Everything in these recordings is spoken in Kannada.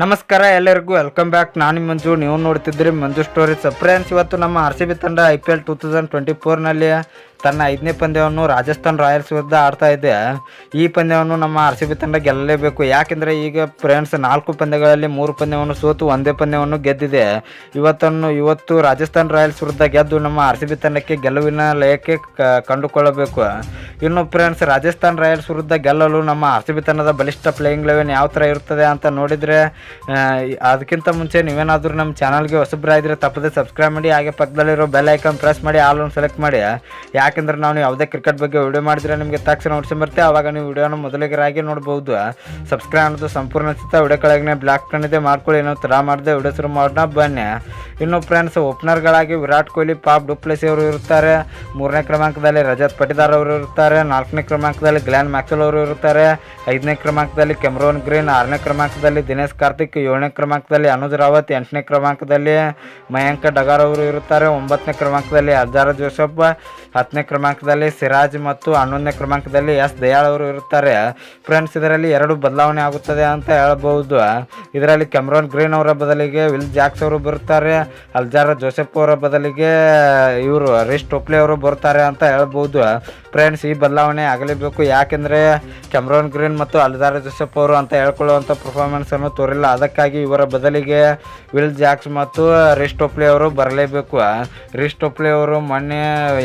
ನಮಸ್ಕಾರ ಎಲ್ಲರಿಗೂ ವೆಲ್ಕಮ್ ಬ್ಯಾಕ್. ನಾನು ಮಂಜು, ನೀವು ನೋಡ್ತಿದ್ರಿ ಮಂಜು ಸ್ಟೋರೀಸ್. ಫ್ರೆಂಡ್ಸ್, ಇವತ್ತು ನಮ್ಮ RCB ತಂಡ IPL 2024ನಲ್ಲಿ ತನ್ನ 5ನೇ ಪಂದ್ಯವನ್ನು ರಾಜಸ್ಥಾನ್ ರಾಯಲ್ಸ್ ವಿರುದ್ಧ ಆಡ್ತಾ ಇದೆ. ಈ ಪಂದ್ಯವನ್ನು ನಮ್ಮ RCB ತಂಡ ಗೆಲ್ಲಲೇಬೇಕು. ಯಾಕೆಂದರೆ ಈಗ ಫ್ರೆಂಡ್ಸ್ 4 ಪಂದ್ಯಗಳಲ್ಲಿ 3 ಪಂದ್ಯವನ್ನು ಸೋತು 1 ಪಂದ್ಯವನ್ನು ಗೆದ್ದಿದೆ. ಇವತ್ತು ರಾಜಸ್ಥಾನ್ ರಾಯಲ್ಸ್ ವಿರುದ್ಧ ಗೆದ್ದು ನಮ್ಮ RCB ತಂಡಕ್ಕೆ ಗೆಲುವಿನ ಲಯಕ್ಕೆ ಕಂಡುಕೊಳ್ಳಬೇಕು. ಇನ್ನು ಫ್ರೆಂಡ್ಸ್, ರಾಜಸ್ಥಾನ್ ರಾಯಲ್ಸ್ ವಿರುದ್ಧ ಗೆಲ್ಲಲು ನಮ್ಮ RCB ತಂಡದ ಬಲಿಷ್ಠ ಪ್ಲೇಯಿಂಗ್ ಲೆವೆನ್ ಯಾವ ಥರ ಇರ್ತದೆ ಅಂತ ನೋಡಿದರೆ, ಅದಕ್ಕಿಂತ ಮುಂಚೆ ನೀವೇನಾದರೂ ನಮ್ಮ ಚಾನಲ್ಗೆ ಹೊಸಬ್ರಾಗಿದ್ದರೆ ತಪ್ಪದೆ ಸಬ್ಸ್ಕ್ರೈಬ್ ಮಾಡಿ, ಹಾಗೆ ಪಕ್ಕದಲ್ಲಿರೋ ಬೆಲ್ ಐಕಾನ್ ಪ್ರೆಸ್ ಮಾಡಿ ಆಲ್ ಒಂದು ಸೆಲೆಕ್ಟ್ ಮಾಡಿ. ಯಾಕೆಂದರೆ ನಾವು ಯಾವುದೇ ಕ್ರಿಕೆಟ್ ಬಗ್ಗೆ ವಿಡಿಯೋ ಮಾಡಿದರೆ ನಿಮಗೆ ತಕ್ಷಣ ನೋಟ್ಸ್ ಬರುತ್ತೆ. ಆವಾಗ ನೀವು ವಿಡಿಯೋನ ಮೊದಲಿಗರಾಗಿ ನೋಡ್ಬೋದು. ಸಬ್ಸ್ಕ್ರೈಬ್ ಅನ್ನೋದು ಸಂಪೂರ್ಣ ಉಚಿತ. ವಿಡಿಯೋ ಕೆಳಗೆ ಬ್ಲಾಕ್ ಕಣ್ಣಿದೆ ಮಾಡ್ಕೊಳ್ಳಿ. ಏನೋ ತಡ ಮಾಡಿದೆ ವಿಡಿಯೋ ಶುರು ಮಾಡೋಣ ಬನ್ನಿ. ಇನ್ನು ಫ್ರೆಂಡ್ಸ್, ಓಪನರ್ಗಳಾಗಿ ವಿರಾಟ್ ಕೊಹ್ಲಿ, ಪಾಪ್ ಡುಪ್ಲೆಸಿ ಅವರು ಇರುತ್ತಾರೆ. 3ನೇ ಕ್ರಮಾಂಕದಲ್ಲಿ ರಜತ್ ಪಟಿದಾರ್ ಅವರು ಇರುತ್ತಾರೆ. 4ನೇ ಕ್ರಮಾಂಕದಲ್ಲಿ ಗ್ಲೆನ್ ಮ್ಯಾಕ್ಸ್ವೆಲ್ ಅವರು ಇರುತ್ತಾರೆ. 5ನೇ ಕ್ರಮಾಂಕದಲ್ಲಿ ಕೆಮ್ರೋನ್ ಗ್ರೀನ್. 6ನೇ ಕ್ರಮಾಂಕದಲ್ಲಿ ದಿನೇಶ್ ಕಾರ್ತಿಕ್. 7ನೇ ಕ್ರಮಾಂಕದಲ್ಲಿ ಅನುಜ್ ರಾವತ್. 8ನೇ ಕ್ರಮಾಂಕದಲ್ಲಿ ಮಯಾಂಕ್ ಡಗಾರ್ ಅವರು ಇರುತ್ತಾರೆ. 9ನೇ ಕ್ರಮಾಂಕದಲ್ಲಿ ಅಲ್ಜಾರ ಜೋಸಫ್. 10ನೇ ಕ್ರಮಾಂಕದಲ್ಲಿ ಸಿರಾಜ್ ಮತ್ತು 11ನೇ ಕ್ರಮಾಂಕದಲ್ಲಿ ಎಸ್ ದಯಾಳ್ ಅವರು ಇರುತ್ತಾರೆ. ಫ್ರೆಂಡ್ಸ್, ಇದರಲ್ಲಿ 2 ಬದಲಾವಣೆ ಆಗುತ್ತದೆ ಅಂತ ಹೇಳ್ಬೋದು. ಇದರಲ್ಲಿ ಕೆಮ್ರೋನ್ ಗ್ರೀನ್ ಅವರ ಬದಲಿಗೆ ವಿಲ್ ಜಾಕ್ಸ್ ಅವರು ಬರುತ್ತಾರೆ. ಅಲ್ಜಾರ ಜೋಸೆಫ್ ಅವರ ಬದಲಿಗೆ ಇವರು ರಿಸ್ ಟೋಪ್ಲೆ ಅವರು ಬರ್ತಾರೆ ಅಂತ ಹೇಳ್ಬೋದು. ಫ್ರೆಂಡ್ಸ್, ಈ ಬದಲಾವಣೆ ಆಗಲೇಬೇಕು. ಯಾಕೆಂದರೆ ಕೆಮ್ರೋನ್ ಗ್ರೀನ್ ಮತ್ತು ಅಲ್ಜಾರ ಜೋಸೆಫ್ ಅವರು ಅಂತ ಹೇಳ್ಕೊಳ್ಳುವಂಥ ಪರ್ಫಾರ್ಮೆನ್ಸನ್ನು ತೋರಿಲ್ಲ. ಅದಕ್ಕಾಗಿ ಇವರ ಬದಲಿಗೆ ವಿಲ್ ಜಾಕ್ಸ್ ಮತ್ತು ರಿಸ್ ಟೋಪ್ಲೆ ಅವರು ಬರಲೇಬೇಕು. ರಿಸ್ ಟೋಪ್ಲೆ ಅವರು ಮೊನ್ನೆ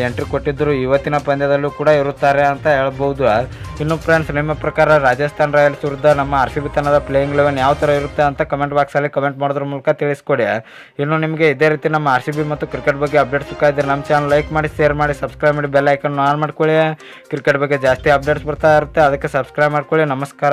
ಎಂಟ್ರಿ ಕೊಟ್ಟಿದ್ದರು. ಇವತ್ತಿನ ಪಂದ್ಯದಲ್ಲೂ ಕೂಡ ಇರುತ್ತಾರೆ ಅಂತ ಹೇಳ್ಬೋದು. ಇನ್ನು ಫ್ರೆಂಡ್ಸ್, ನಿಮ್ಮ ಪ್ರಕಾರ ರಾಜಸ್ಥಾನ್ ರಾಯಲ್ಸ್ ವಿರುದ್ಧ ನಮ್ಮ RCB ತಂಡದ ಪ್ಲೇಯಿಂಗ್ ಲೆವೆನ್ ಯಾವ ಥರ ಇರುತ್ತೆ ಅಂತ ಕಮೆಂಟ್ ಬಾಕ್ಸಲ್ಲಿ ಕಮೆಂಟ್ ಮಾಡೋದ್ರ ಮೂಲಕ ತಿಳಿಸ್ಕೊಡಿ. ಇನ್ನು ನಿಮಗೆ ಇದೇ ರೀತಿ ನಮ್ಮ RCB ಮತ್ತು ಕ್ರಿಕೆಟ್ ಬಗ್ಗೆ ಅಪ್ಡೇಟ್ಸ್ ಬೇಕಾದರೆ ನಮ್ಮ ಚಾನಲ್ ಲೈಕ್ ಮಾಡಿ, ಶೇರ್ ಮಾಡಿ, ಸಬ್ಸ್ಕ್ರೈಬ್ ಮಾಡಿ, ಬೆಲ್ ಐಕನ್ ಆನ್ ಮಾಡ್ಕೊಳ್ಳಿ. ಕ್ರಿಕೆಟ್ ಬಗ್ಗೆ ಜಾಸ್ತಿ ಅಪ್ಡೇಟ್ಸ್ ಬರ್ತಾ ಇರುತ್ತೆ, ಅದಕ್ಕೆ ಸಬ್ಸ್ಕ್ರೈಬ್ ಮಾಡ್ಕೊಳ್ಳಿ. ನಮಸ್ಕಾರ.